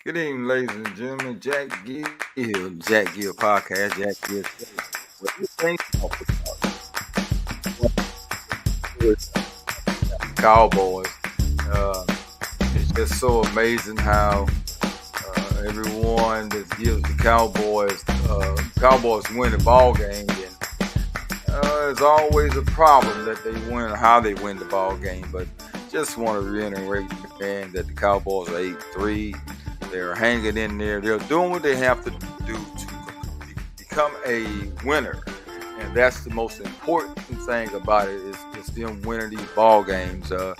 Good evening, ladies and gentlemen. Jack Gill Podcast, Jack Gill Show. What do you think of the Cowboys? Uh, it's just so amazing how everyone that gives the Cowboys win the ball game, and there's always a problem that they win, how they win the ball game. But just want to reiterate, man, that the Cowboys are 8-3. They're hanging in there. They're doing what they have to do to become a winner, and that's the most important thing about it is them winning these ball games. They're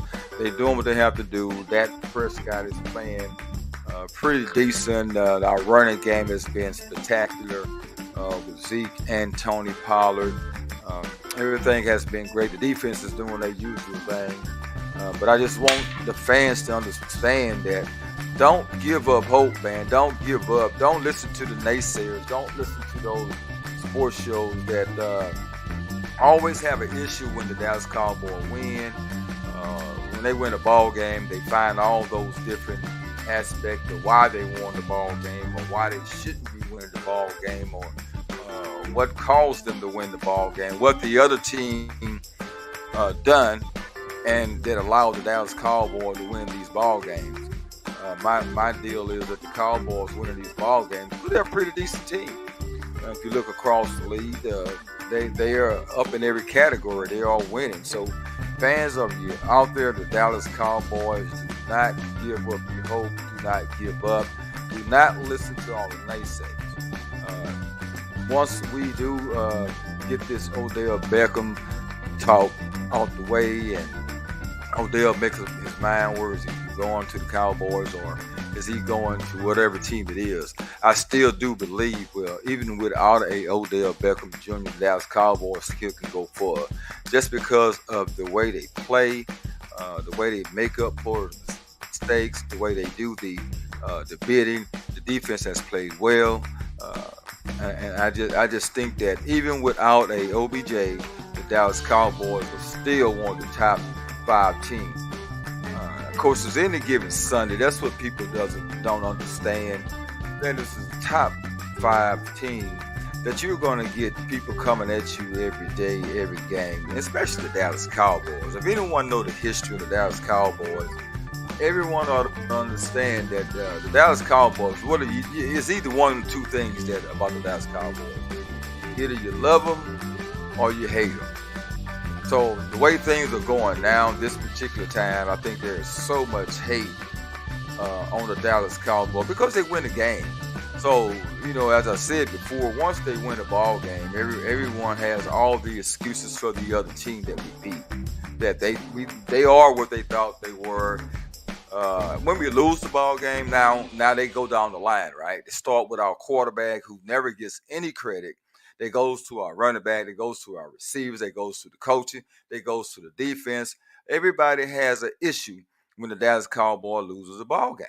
doing what they have to do. That Prescott is playing pretty decent. Our running game has been spectacular with Zeke and Tony Pollard. Everything has been great. The defense is doing their usual thing. But I just want the fans to understand that don't give up hope, man. Don't give up. Don't listen to the naysayers. Don't listen to those sports shows that always have an issue when the Dallas Cowboys win. When they win a ball game, they find all those different aspects of why they won the ball game or why they shouldn't be winning the ball game or what caused them to win the ball game, what the other team done and that allowed the Dallas Cowboys to win these ball games. My deal is that the Cowboys winning these ball games, they're a pretty decent team. If you look across the league, they are up in every category. They are winning. So fans of you out there, the Dallas Cowboys, do not give up your hope. Do not give up. Do not listen to all the naysayers. Once we do get this Odell Beckham talk out the way and Odell makes up his mind where is he going to the Cowboys or is he going to whatever team it is, I still do believe, well, even without a Odell Beckham Jr., the Dallas Cowboys still can go far just because of the way they play, the way they make up for mistakes, the way they do the bidding. The defense has played well. And I just think that even without a OBJ, the Dallas Cowboys are still one of the top 5 teams. Of course, it's any given Sunday. That's what people don't understand. That this is the top 5 team that you're going to get people coming at you every day, every game, especially the Dallas Cowboys. If anyone know the history of the Dallas Cowboys, everyone ought to understand that the Dallas Cowboys, it's either one of two things that about the Dallas Cowboys. Either you love them or you hate them. So the way things are going now, this particular time, I think there's so much hate on the Dallas Cowboys because they win the game. So, as I said before, once they win a ball game, everyone has all the excuses for the other team that we beat. That they are what they thought they were. When we lose the ball game, now they go down the line, right? They start with our quarterback who never gets any credit. They goes to our running back. They goes to our receivers. They goes to the coaching. They goes to the defense. Everybody has an issue when the Dallas Cowboy loses a ball game.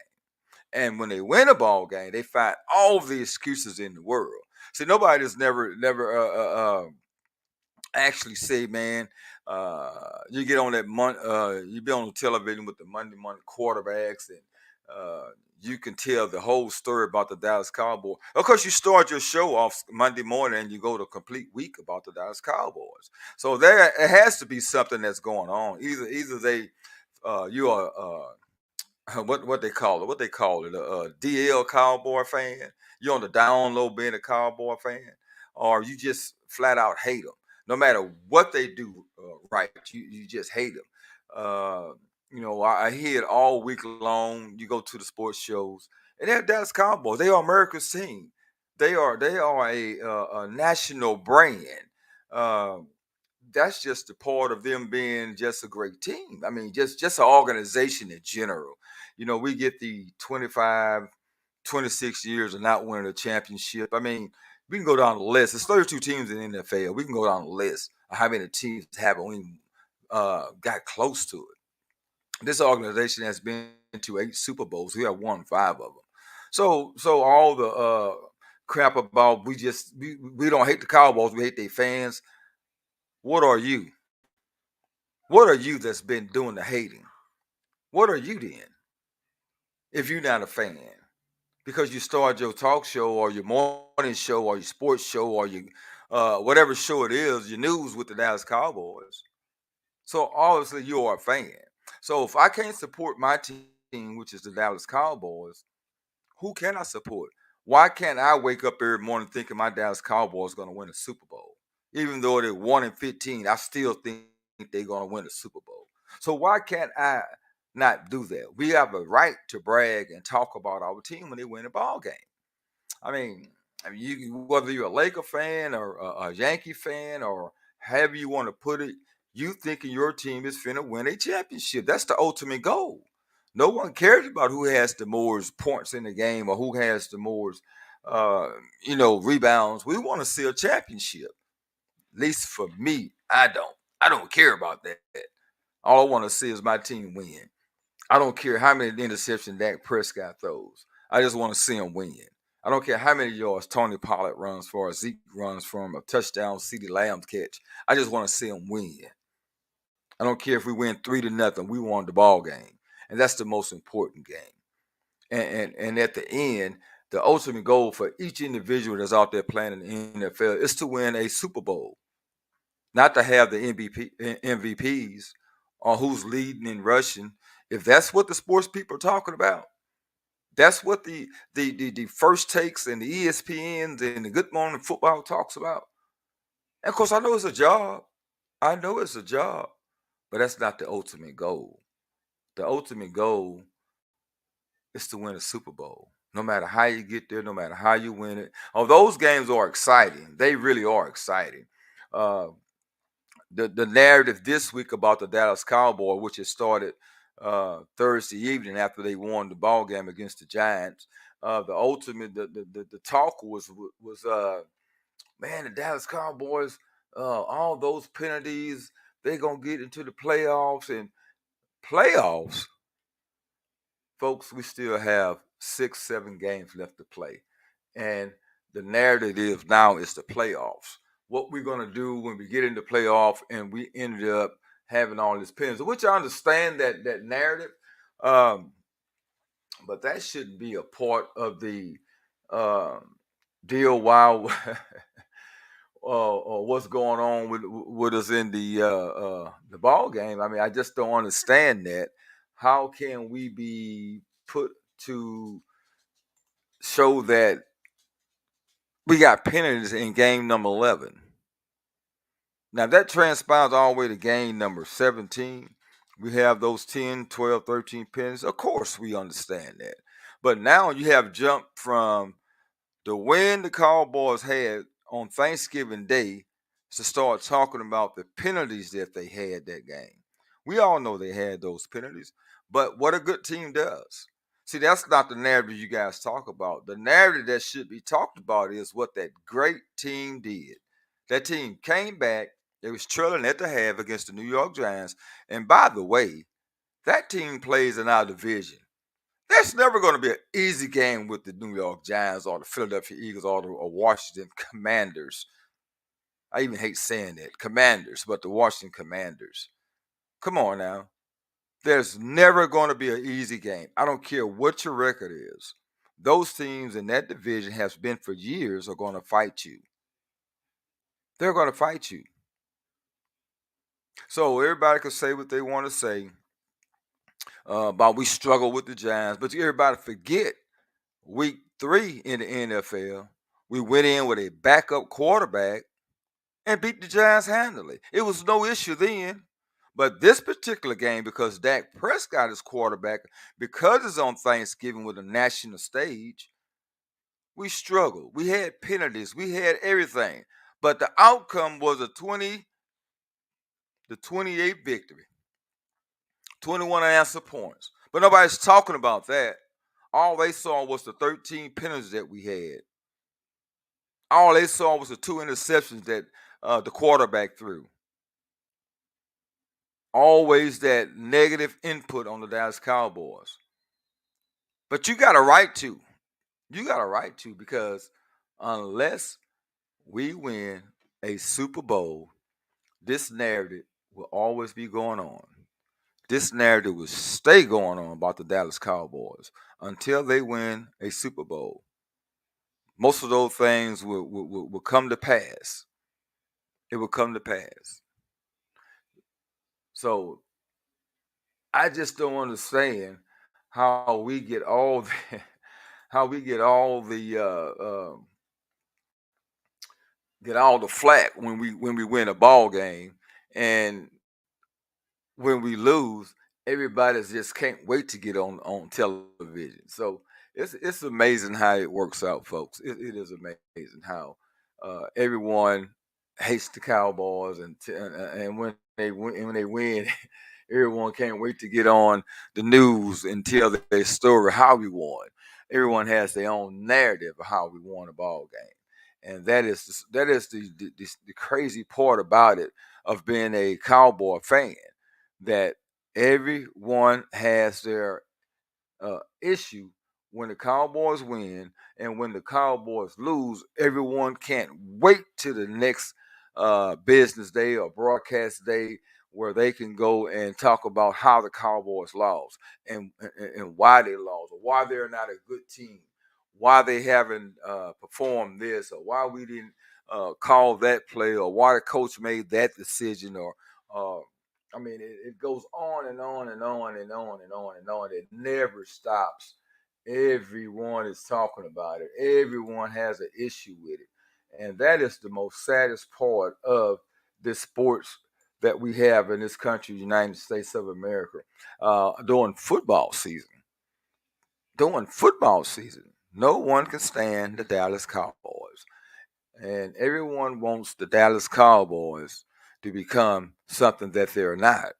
And when they win a ball game, they find all the excuses in the world. See, nobody's never actually say, man, you get on that you be on the television with the Monday morning quarterbacks, and you can tell the whole story about the Dallas Cowboys. Of course, you start your show off Monday morning and you go to a complete week about the Dallas Cowboys. So there, it has to be something that's going on. Either they, you are what they call it, a DL Cowboy fan. You're on the down low being a Cowboy fan, or you just flat out hate them. No matter what they do right, you just hate them. I hear it all week long. You go to the sports shows, and they're Dallas Cowboys. They are America's team. They are a national brand. Uh, that's just a part of them being just a great team. I mean, just an organization in general. We get the 25, 26 years of not winning a championship. I mean, we can go down the list. There's 32 teams in the NFL. We can go down the list of how many teams haven't even got close to it. This organization has been to 8 Super Bowls. We have won 5 of them. So all the crap about we don't hate the Cowboys. We hate their fans. What are you? What are you that's been doing the hating? What are you then? If you're not a fan, because you start your talk show or your morning show or your sports show or your whatever show it is, your news with the Dallas Cowboys. So obviously you are a fan. So if I can't support my team, which is the Dallas Cowboys, who can I support? Why can't I wake up every morning thinking my Dallas Cowboys going to win a Super Bowl? Even though they're 1-15, I still think they're going to win a Super Bowl. So why can't I not do that? We have a right to brag and talk about our team when they win a ball game. I mean, whether you're a Laker fan or a Yankee fan or however you want to put it, you thinking your team is finna win a championship. That's the ultimate goal. No one cares about who has the most points in the game or who has the most, uh, rebounds. We want to see a championship. At least for me, I don't. I don't care about that. All I want to see is my team win. I don't care how many interceptions Dak Prescott throws. I just want to see him win. I don't care how many yards Tony Pollard runs for or Zeke runs from a touchdown CeeDee Lamb catch. I just want to see him win. I don't care if we win 3-0. We won the ball game. And that's the most important game. And at the end, the ultimate goal for each individual that's out there playing in the NFL is to win a Super Bowl. Not to have the MVPs or who's leading and rushing. If that's what the sports people are talking about, that's what the first takes and the ESPNs and the Good Morning Football talks about. And of course, I know it's a job. I know it's a job, but that's not the ultimate goal. The ultimate goal is to win a Super Bowl. No matter how you get there, no matter how you win it. Oh, those games are exciting. They really are exciting. Uh, the narrative this week about the Dallas Cowboys, which has started Thursday evening after they won the ball game against the Giants. The ultimate the talk was man, the Dallas Cowboys, all those penalties, they're gonna get into the playoffs. And playoffs, folks, we still have 6-7 games left to play. And the narrative now is the playoffs. What we're going to do when we get into playoff and we ended up having all these penalties, which I understand that narrative, but that shouldn't be a part of the deal while or what's going on with us in the ball game. I mean, I just don't understand that. How can we be put to show that we got penalties in game number 11? Now, that transpires all the way to game number 17. We have those 10, 12, 13 penalties. Of course, we understand that. But now you have jumped from the win the Cowboys had on Thanksgiving Day to start talking about the penalties that they had that game. We all know they had those penalties, but what a good team does. See, that's not the narrative you guys talk about. The narrative that should be talked about is what that great team did. That team came back. They was trailing at the half against the New York Giants. And by the way, that team plays in our division. That's never going to be an easy game with the New York Giants or the Philadelphia Eagles or the Washington Commanders. I even hate saying that, Commanders, but the Washington Commanders. Come on now. There's never going to be an easy game. I don't care what your record is. Those teams in that division has been for years are going to fight you. They're going to fight you. So everybody can say what they want to say about we struggle with the Giants, but everybody forget week 3 in the NFL, we went in with a backup quarterback and beat the Giants handily. It was no issue then. But this particular game, because Dak Prescott is quarterback, because it's on Thanksgiving with a national stage, we struggled. We had penalties. We had everything. But the outcome was a 28 victory. 21 answer points. But nobody's talking about that. All they saw was the 13 penalties that we had. All they saw was the 2 interceptions that the quarterback threw. Always that negative input on the Dallas Cowboys. But you got a right to. You got a right to, because unless we win a Super Bowl, this narrative will always be going on. this narrative will stay going on about the Dallas Cowboys until they win a Super Bowl. Most of those things will come to pass. It will come to pass. So I just don't understand how we get all the, how we get all the flack when we win a ball game, and when we lose, everybody just can't wait to get on television. So it's amazing how it works out, folks. It is amazing how everyone hates the Cowboys, and when they win, everyone can't wait to get on the news and tell their story how we won. Everyone has their own narrative of how we won a ball game, and that is the crazy part about it, of being a Cowboy fan, that everyone has their issue when the Cowboys win, and when the Cowboys lose, everyone can't wait to the next business day or broadcast day where they can go and talk about how the Cowboys lost, and why they lost, or why they're not a good team, why they haven't performed this, or why we didn't call that play, or why the coach made that decision, or uh, I mean, it goes on and on and on and on and on and on. It never stops. Everyone is talking about it. Everyone has an issue with it. And that is the most saddest part of this sports that we have in this country, United States of America, during football season. During football season, no one can stand the Dallas Cowboys. And everyone wants the Dallas Cowboys to become something that they're not.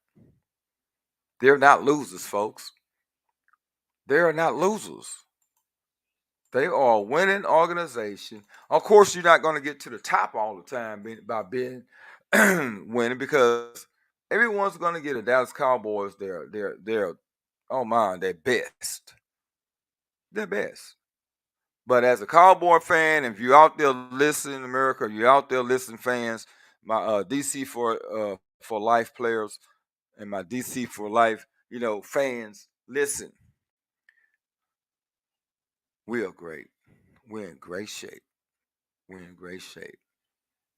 They're not losers, folks. They are not losers. They are a winning organization. Of course, you're not going to get to the top all the time by being winning, because everyone's going to get a Dallas Cowboys. They're oh man, they're best. They're best. But as a Cowboy fan, if you're out there listening, America, you're out there listening, fans, my DC for life players, and my DC for life, fans, listen. We are great. We're in great shape. We're in great shape.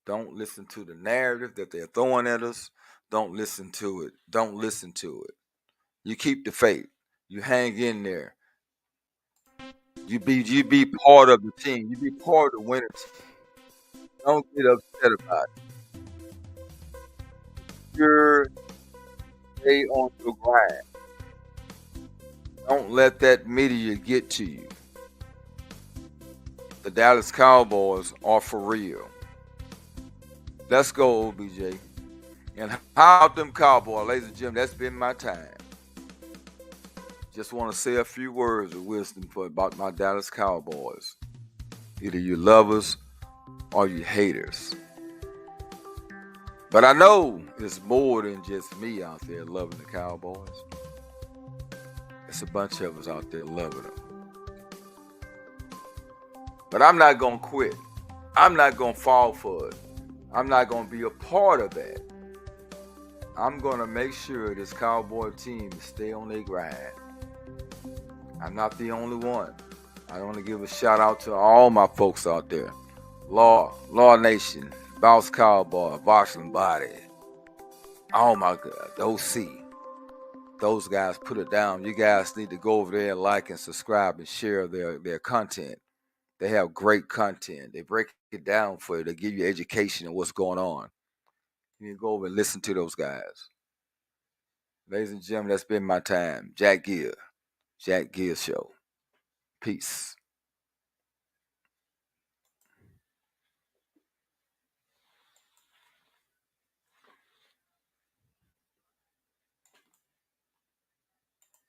Don't listen to the narrative that they're throwing at us. Don't listen to it. Don't listen to it. You keep the faith. You hang in there. You be part of the team. You be part of the winning team. Don't get upset about it. You're stay on your grind. Don't let that media get to you. The Dallas Cowboys are for real. Let's go, OBJ. And how about them Cowboys, ladies and gentlemen? That's been my time. Just want to say a few words of wisdom about my Dallas Cowboys. Either you lovers or you haters. But I know it's more than just me out there loving the Cowboys. It's a bunch of us out there loving them. But I'm not going to quit. I'm not going to fall for it. I'm not going to be a part of that. I'm going to make sure this Cowboy team stay on their grind. I'm not the only one. I want to give a shout out to all my folks out there. Law Nation, Bounce Cowboy, Varsland Body. Oh my God, OC. Those guys put it down. You guys need to go over there and like and subscribe and share their content. They have great content. They break it down for you. They give you education on what's going on. You can go over and listen to those guys. Ladies and gentlemen, that's been my time. Jack Gill Show. Peace.